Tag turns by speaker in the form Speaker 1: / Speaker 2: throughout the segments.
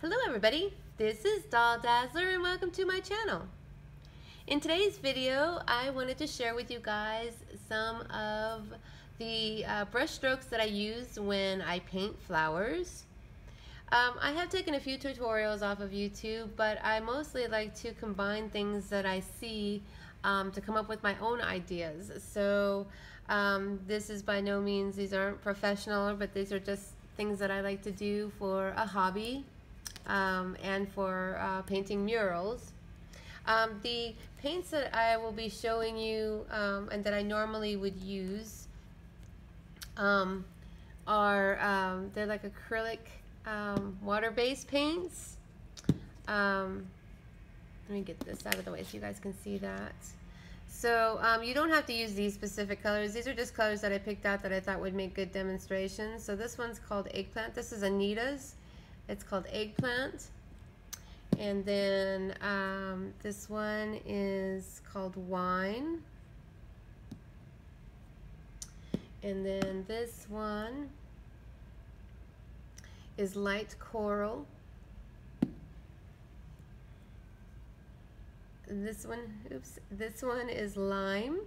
Speaker 1: Hello everybody, this is Doll Dazzler and welcome to my channel. In today's video, I wanted to share with you guys some of the brush strokes that I use when I paint flowers. I have taken a few tutorials off of YouTube, but I mostly like to combine things that I see to come up with my own ideas. So this is by no means, these aren't professional, but these are just things that I like to do for a hobby. And for painting murals. The paints that I will be showing you and that I normally would use are they're like acrylic water-based paints. Let me get this out of the way so you guys can see that. So you don't have to use these specific colors. These are just colors that I picked out that I thought would make good demonstrations. So this one's called Eggplant. This is Anita's. It's called Eggplant. And then this one is called Wine. And then this one is Light Coral. This one is Lime.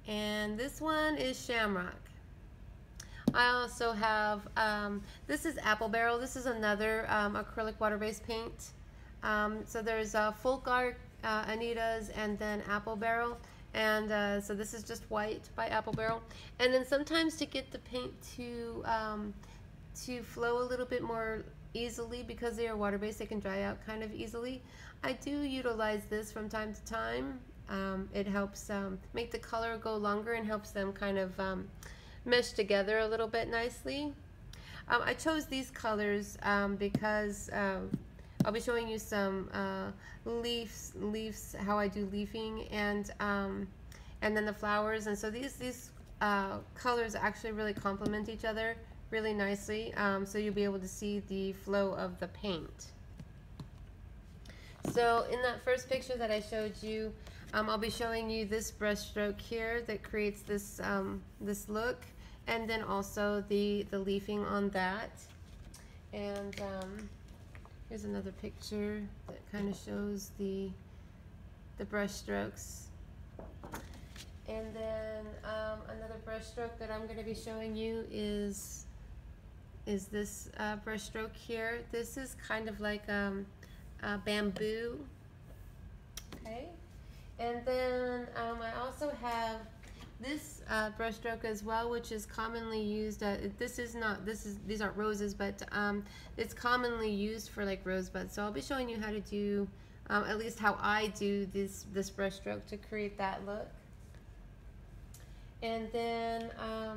Speaker 1: And this one is Shamrock. I also have, this is Apple Barrel. This is another acrylic water-based paint. So there's Folk Art, Anita's, and then Apple Barrel. And so this is just white by Apple Barrel. And then sometimes to get the paint to flow a little bit more easily, because they are water-based, they can dry out kind of easily. I do utilize this from time to time. It helps make the color go longer and helps them kind of mesh together a little bit nicely. I chose these colors because I'll be showing you some leaves, how I do leafing, and then the flowers. And so these colors actually really complement each other really nicely. So you'll be able to see the flow of the paint. So in that first picture that I showed you, I'll be showing you this brush stroke here that creates this this look, and then also the leafing on that. And here's another picture that kind of shows the brush strokes. And then another brush stroke that I'm going to be showing you is this brush stroke here. This is kind of like bamboo. Okay. And then I also have this brush stroke as well, which is commonly used. These aren't roses, but it's commonly used for like rosebuds. So I'll be showing you how to do, at least how I do this brush stroke to create that look. And then I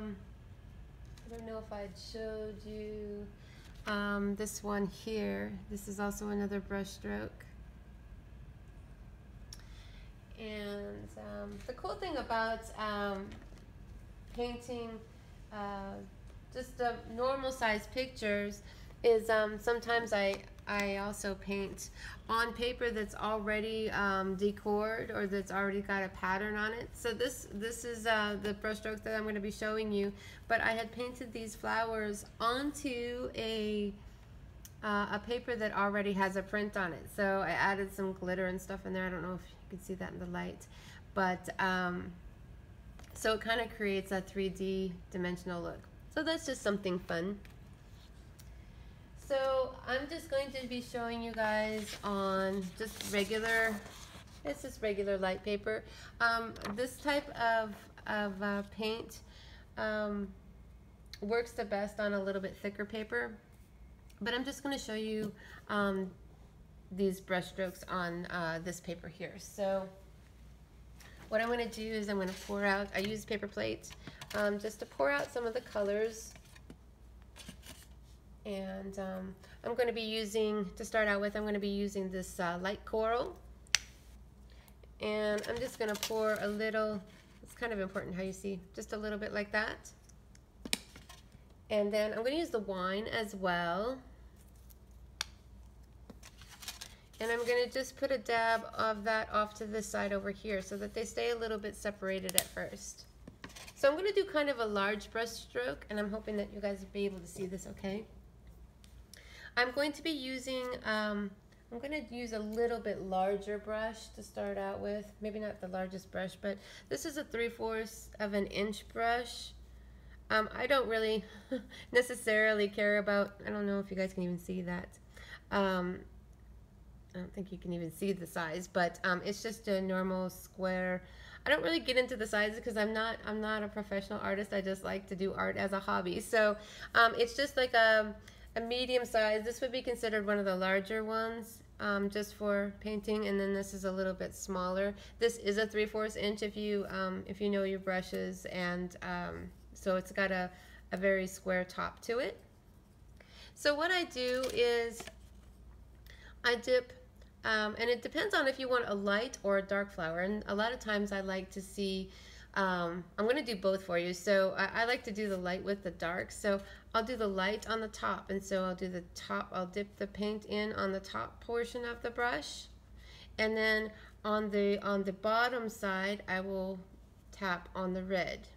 Speaker 1: don't know if I showed you this one here. This is also another brush stroke. And the cool thing about painting just normal size pictures is sometimes I also paint on paper that's already decored, or that's already got a pattern on it. So this is the brush stroke that I'm going to be showing you, but I had painted these flowers onto a paper that already has a print on it. So I added some glitter and stuff in there. I don't know if you can see that in the light, but so it kind of creates a 3D dimensional look. So that's just something fun. So I'm just going to be showing you guys on just regular, it's just regular light paper. This type of paint works the best on a little bit thicker paper, but I'm just going to show you these brush strokes on this paper here. So what I'm going to do is I'm going to pour out, I use paper plates just to pour out some of the colors. And I'm going to be using, to start out with, I'm going to be using this light coral. And I'm just going to pour a little, it's kind of important how you see, just a little bit like that. And then I'm going to use the wine as well. And I'm going to just put a dab of that off to this side over here so that they stay a little bit separated at first. So I'm going to do kind of a large brush stroke, and I'm hoping that you guys will be able to see this okay. I'm going to be using, I'm going to use a little bit larger brush to start out with. Maybe not the largest brush, but this is a 3/4 of an inch brush. I don't really necessarily care about, I don't know if you guys can even see that. I don't think you can even see the size, but it's just a normal square. I don't really get into the sizes because I'm not a professional artist. I just like to do art as a hobby. So it's just like a medium size. This would be considered one of the larger ones, just for painting, and then this is a little bit smaller. This is a 3/4 inch if you know your brushes, and so it's got a very square top to it. So what I do is I dip, and it depends on if you want a light or a dark flower, and a lot of times I like to see, I'm going to do both for you. So I like to do the light with the dark, so I'll do the light on the top, and so I'll do the top, I'll dip the paint in on the top portion of the brush, and then on the bottom side I will tap on the red,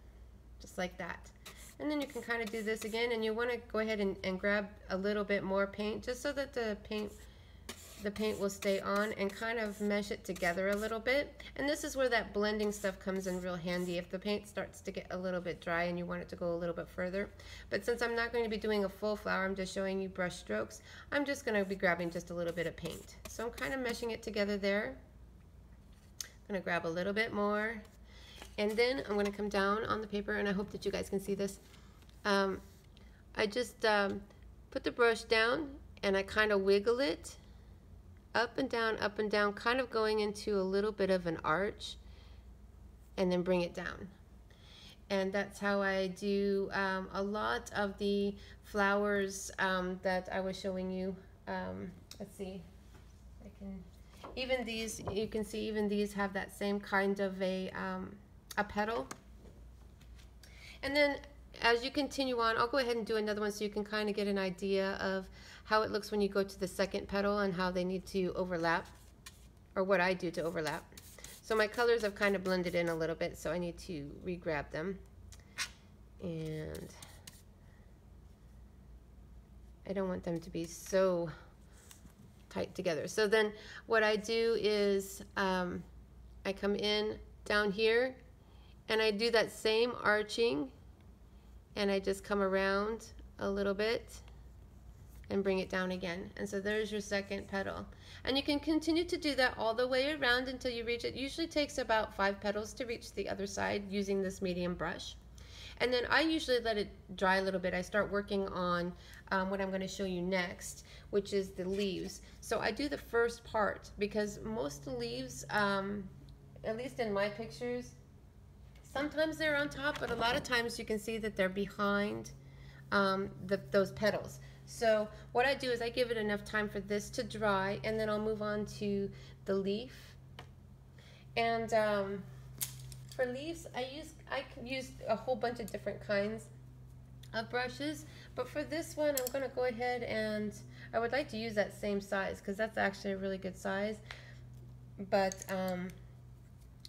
Speaker 1: just like that. And then you can kind of do this again, and you want to go ahead and grab a little bit more paint, just so that the paint will stay on, and kind of mesh it together a little bit. And this is where that blending stuff comes in real handy if the paint starts to get a little bit dry and you want it to go a little bit further. But since I'm not going to be doing a full flower, I'm just showing you brush strokes, I'm just going to be grabbing just a little bit of paint. So I'm kind of meshing it together there. I'm going to grab a little bit more, and then I'm going to come down on the paper, and I hope that you guys can see this. I just put the brush down, and I kind of wiggle it up and down, kind of going into a little bit of an arch, and then bring it down. And that's how I do a lot of the flowers that I was showing you. Let's see, even these, you can see even these have that same kind of a petal. And then as you continue on, I'll go ahead and do another one so you can kind of get an idea of how it looks when you go to the second petal and how they need to overlap, or what I do to overlap. So my colors have kind of blended in a little bit, so I need to re-grab them. And I don't want them to be so tight together. So then what I do is I come in down here, and I do that same arching, and I just come around a little bit and bring it down again. And so there's your second petal. And you can continue to do that all the way around until you reach it. It usually takes about 5 petals to reach the other side using this medium brush. And then I usually let it dry a little bit. I start working on what I'm going to show you next, which is the leaves. So I do the first part because most leaves, at least in my pictures, sometimes they're on top, but a lot of times you can see that they're behind those petals. So what I do is I give it enough time for this to dry, and then I'll move on to the leaf. And for leaves, I can use a whole bunch of different kinds of brushes, but for this one I'm going to go ahead, and I would like to use that same size because that's actually a really good size, but I'm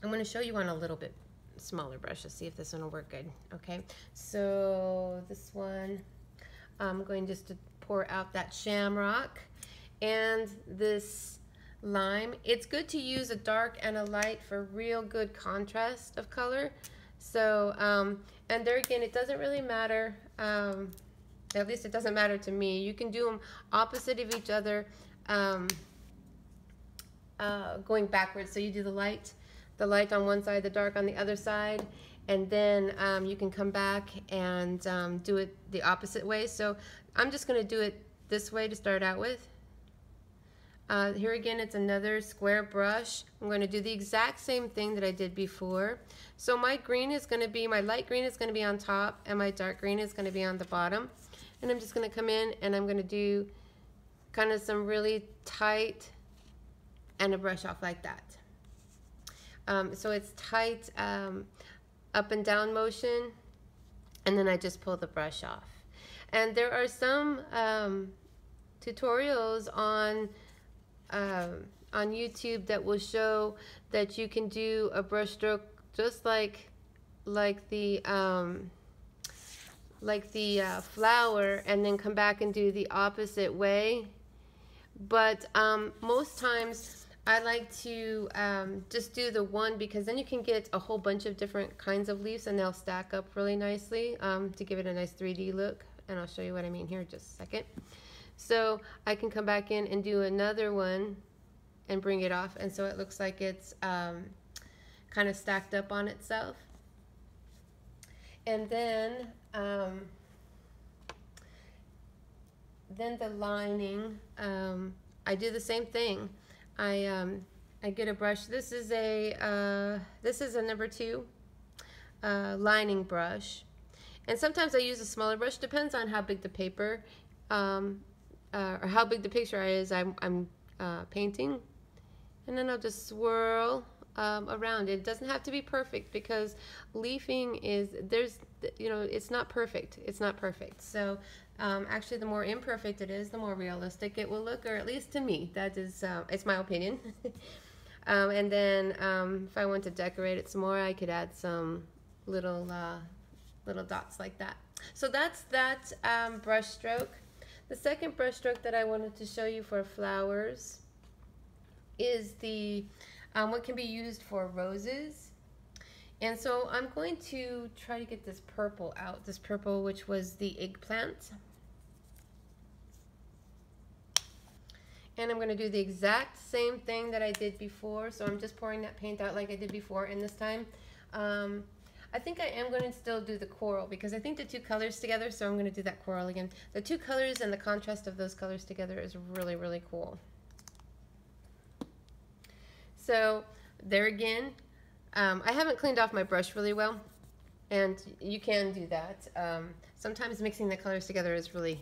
Speaker 1: going to show you on a little bit smaller brush to see if this one will work good. Okay, so this one, I'm going just to pour out that shamrock and this lime. It's good to use a dark and a light for real good contrast of color. So and there again, it doesn't really matter, at least it doesn't matter to me. You can do them opposite of each other, going backwards. So you do the light on one side, the dark on the other side, and then you can come back and do it the opposite way. So I'm just going to do it this way to start out with. Here again, it's another square brush. I'm going to do the exact same thing that I did before. So my green is going to be, my light green is going to be on top, and my dark green is going to be on the bottom. And I'm just going to come in, and I'm going to do kind of some really tight and a brush off like that. So it's tight up and down motion, and then I just pull the brush off. And there are some tutorials on YouTube that will show that you can do a brush stroke just like the like the flower and then come back and do the opposite way. But most times I like to just do the one, because then you can get a whole bunch of different kinds of leaves and they'll stack up really nicely to give it a nice 3D look. And I'll show you what I mean here in just a second. So I can come back in and do another one and bring it off, and so it looks like it's kind of stacked up on itself. And then the lining, I do the same thing. I get a brush. This is a number 2 lining brush, and sometimes I use a smaller brush. Depends on how big the paper or how big the picture is I'm painting. And then I'll just swirl around. It doesn't have to be perfect, because leafing is, it's not perfect. It's not perfect. So actually, the more imperfect it is, the more realistic it will look, or at least to me. That is, it's my opinion. And then if I want to decorate it some more, I could add some little dots like that. So that's that brush stroke. The second brush stroke that I wanted to show you for flowers is the what can be used for roses. And so I'm going to try to get this purple out, this purple, which was the eggplant. And I'm going to do the exact same thing that I did before. So I'm just pouring that paint out like I did before, and this time I think I am going to still do the coral, because I think the 2 colors together, so I'm going to do that coral again. The 2 colors and the contrast of those colors together is really, really cool. So there again, I haven't cleaned off my brush really well, and you can do that. Sometimes mixing the colors together is really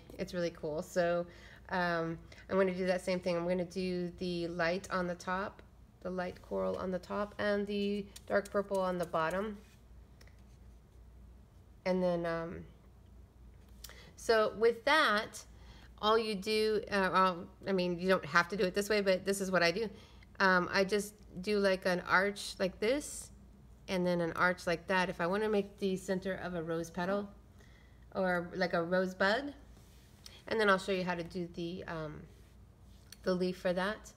Speaker 1: cool. So I'm going to do that same thing. I'm going to do the light on the top, the light coral on the top, and the dark purple on the bottom. And then, so with that, all you do, I mean, you don't have to do it this way, but this is what I do. I just do like an arch like this, and then an arch like that if I want to make the center of a rose petal or like a rose bud. And then I'll show you how to do the leaf for that.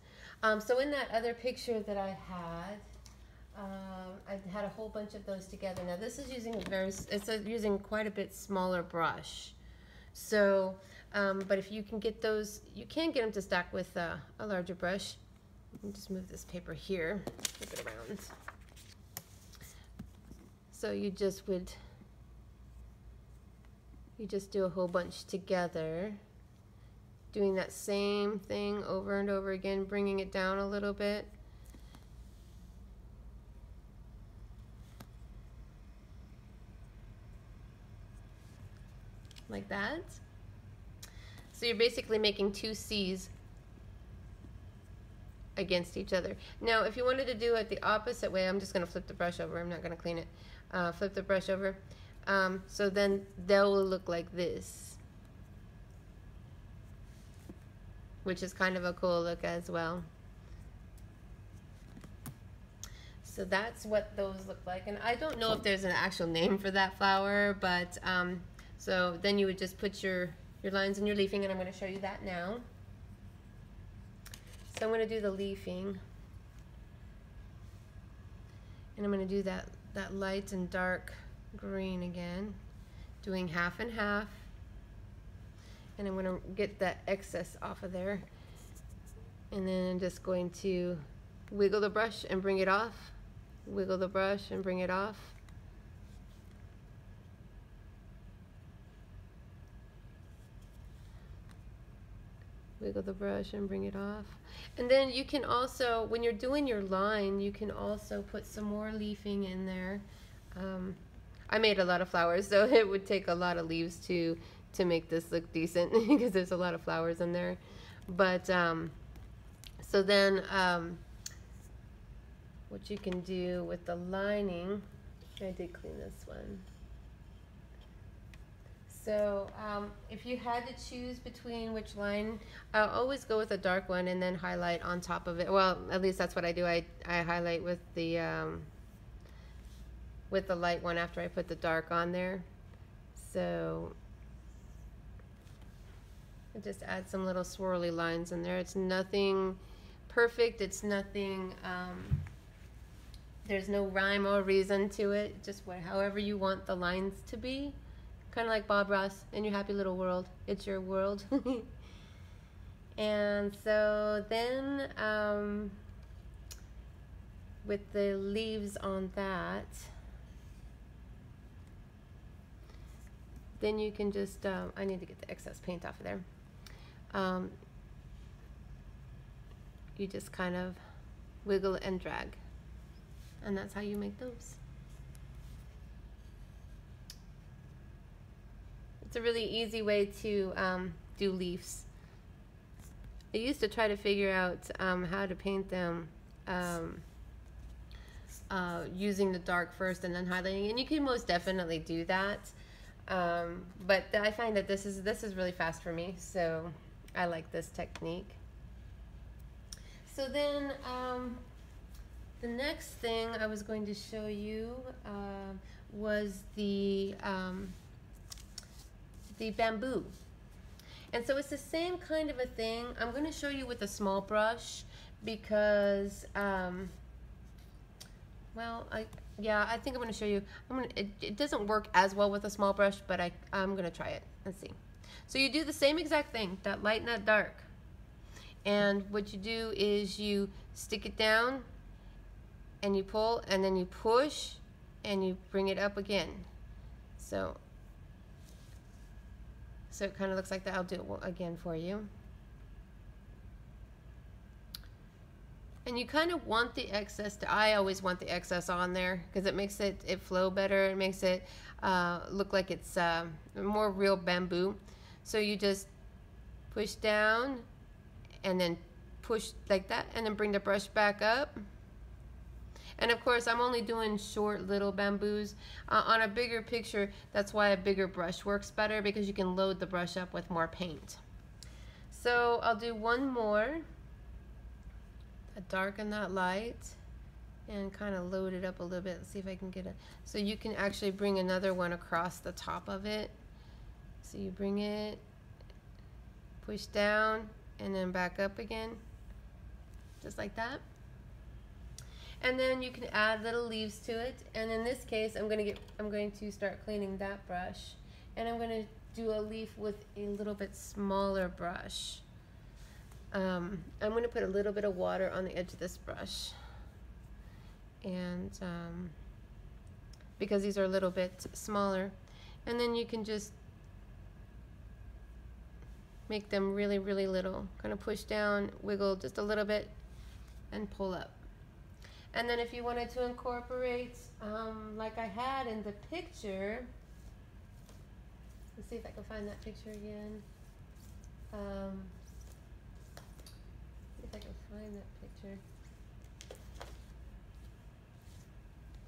Speaker 1: So in that other picture that I had a whole bunch of those together. Now this is using using quite a bit smaller brush. So, but if you can get those, you can get them to stack with a larger brush. Let me just move this paper here, flip it around. So you just do a whole bunch together, doing that same thing over and over again, bringing it down a little bit. Like that. So you're basically making 2 C's against each other. Now if you wanted to do it the opposite way, I'm just going to flip the brush over. I'm not going to clean it. Flip the brush over. So then they'll look like this, which is kind of a cool look as well. So that's what those look like. And I don't know if there's an actual name for that flower, but so then you would just put your lines and your leafing, and I'm going to show you that now. So I'm going to do the leafing, and I'm going to do that light and dark green again, doing half and half, and I'm going to get that excess off of there, and then I'm just going to wiggle the brush and bring it off, wiggle the brush and bring it off. Wiggle the brush and bring it off. And then you can also, when you're doing your line, you can also put some more leafing in there. I made a lot of flowers, so it would take a lot of leaves to make this look decent because there's a lot of flowers in there. But so then what you can do with the lining, I did clean this one. So if you had to choose between which line, I'll always go with a dark one and then highlight on top of it. Well, at least that's what I do. I highlight with the light one after I put the dark on there. So I just add some little swirly lines in there. It's nothing perfect. It's nothing, there's no rhyme or reason to it. Just however you want the lines to be. Kind of like Bob Ross in Your Happy Little World. It's your world. And so then with the leaves on that, then you can just, I need to get the excess paint off of there. You just kind of wiggle and drag, and that's how you make those. It's a really easy way to do leaves. I used to try to figure out how to paint them using the dark first and then highlighting, and you can most definitely do that. But I find that this is really fast for me, so I like this technique. So then the next thing I was going to show you was the bamboo. And so it's the same kind of a thing. I'm going to show you with a small brush because, well, I think I'm going to show you. It doesn't work as well with a small brush, but I'm going to try it and see. So you do the same exact thing, that light and that dark. And what you do is you stick it down and you pull, and then you push and you bring it up again. So it kind of looks like that. I'll do it again for you. And you kind of want the excess I always want the excess on there because it makes it flow better. It makes it look like it's more real bamboo. So you just push down and then push like that and then bring the brush back up. And of course, I'm only doing short little bamboos. On a bigger picture, that's why a bigger brush works better, because you can load the brush up with more paint. So I'll do one more, a dark and that light, and kind of load it up a little bit. Let's see if I can get it. So you can actually bring another one across the top of it. So you bring it, push down, and then back up again, just like that. And then you can add little leaves to it. And in this case, I'm going to start cleaning that brush, and I'm going to do a leaf with a little bit smaller brush. I'm going to put a little bit of water on the edge of this brush, and because these are a little bit smaller, and then you can just make them really, really little. Kind of push down, wiggle just a little bit, and pull up. And then if you wanted to incorporate, like I had in the picture, let's see if I can find that picture again. See if I can find that picture.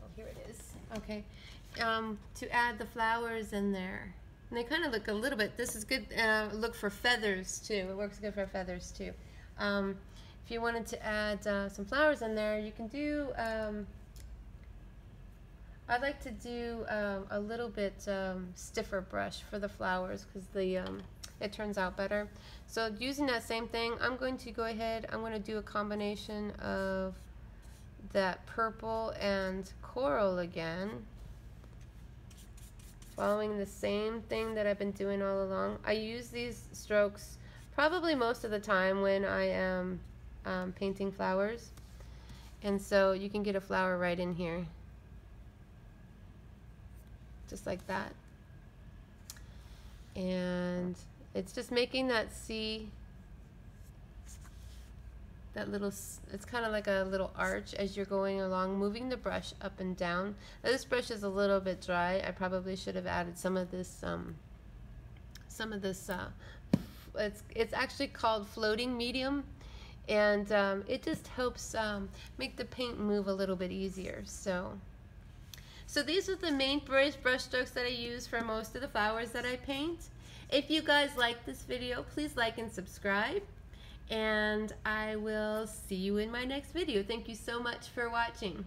Speaker 1: Oh, here it is. Okay. To add the flowers in there. And they kind of look a little bit, this is good, look for feathers too. It works good for feathers too. If you wanted to add some flowers in there, you can do, I like to do a little bit stiffer brush for the flowers because it turns out better. So using that same thing, I'm going to go ahead, I'm going to do a combination of that purple and coral again, following the same thing that I've been doing all along. I use these strokes probably most of the time when I am painting flowers, and so you can get a flower right in here, just like that. And it's just making that that little, it's kind of like a little arch as you're going along, moving the brush up and down. Now, this brush is a little bit dry. I probably should have added some of this it's actually called floating medium, and it just helps make the paint move a little bit easier. So these are the main brush strokes that I use for most of the flowers that I paint. If you guys like this video, please like and subscribe, and I will see you in my next video. Thank you so much for watching.